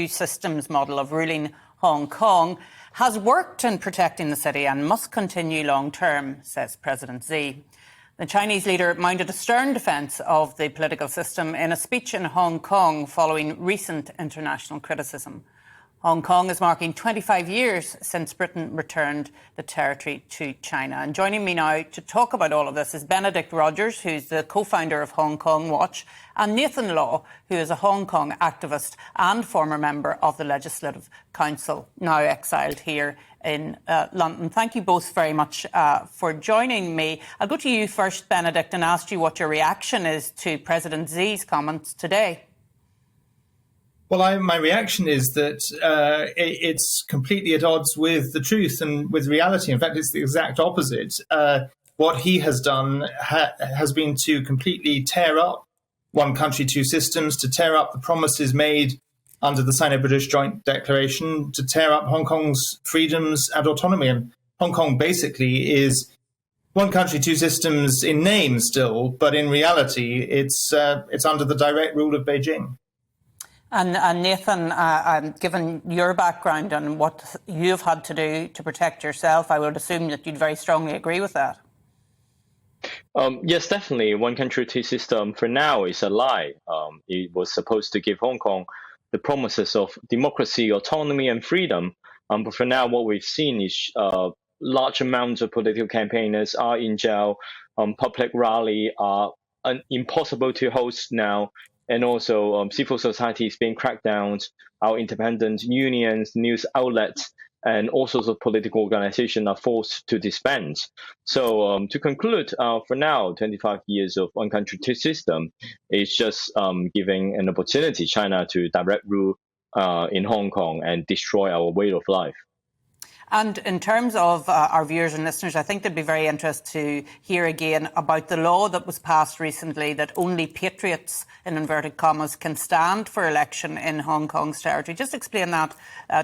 systems model of ruling Hong Kong has worked in protecting the city and must continue long term, says President Xi. The Chinese leader mounted a stern defence of the political system in a speech in Hong Kong following recent international criticism. Hong Kong is marking 25 years since Britain returned the territory to China. And joining me now to talk about all of this is Benedict Rogers, who's the co-founder of Hong Kong Watch, and Nathan Law, who is a Hong Kong activist and former member of the Legislative Council, now exiled here in London. Thank you both very much for joining me. I'll go to you first, Benedict, and ask you what your reaction is to President Xi's comments today. Well, my reaction is that it's completely at odds with the truth and with reality. In fact, it's the exact opposite. What he has done has been to completely tear up one country, two systems, to tear up the promises made under the Sino-British Joint Declaration, to tear up Hong Kong's freedoms and autonomy. And Hong Kong basically is one country, two systems in name still, but in reality, it's under the direct rule of Beijing. And Nathan, given your background and what you've had to do to protect yourself, I would assume that you'd very strongly agree with that. Yes, definitely. One country, two system for now is a lie. It was supposed to give Hong Kong the promises of democracy, autonomy and freedom. But for now, what we've seen is large amounts of political campaigners are in jail. Public rally are impossible to host now. And also civil society is being cracked down. Our independent unions, news outlets, and all sorts of political organizations are forced to disband. So to conclude, for now, 25 years of one country, two system is just giving an opportunity China to direct rule in Hong Kong and destroy our way of life. And in terms of our viewers and listeners, I think they'd be very interested to hear again about the law that was passed recently that only patriots, in inverted commas, can stand for election in Hong Kong's territory. Just explain that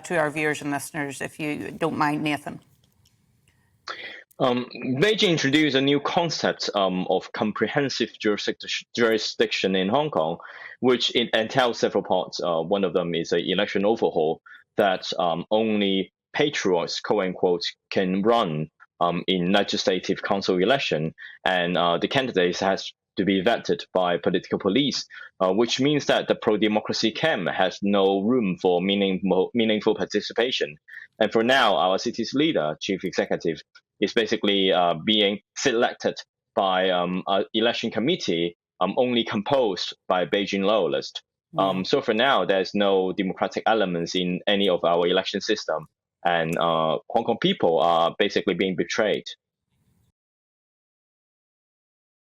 to our viewers and listeners, if you don't mind, Nathan. Beijing introduced a new concept of comprehensive jurisdiction in Hong Kong, which it entails several parts. One of them is an election overhaul that only patriots, quote unquote, can run in legislative council election, and the candidates has to be vetted by political police, which means that the pro-democracy camp has no room for meaningful participation. And for now, our city's leader, chief executive, is basically being selected by an election committee only composed by Beijing loyalists. So for now, there's no democratic elements in any of our election system. And Hong Kong people are basically being betrayed.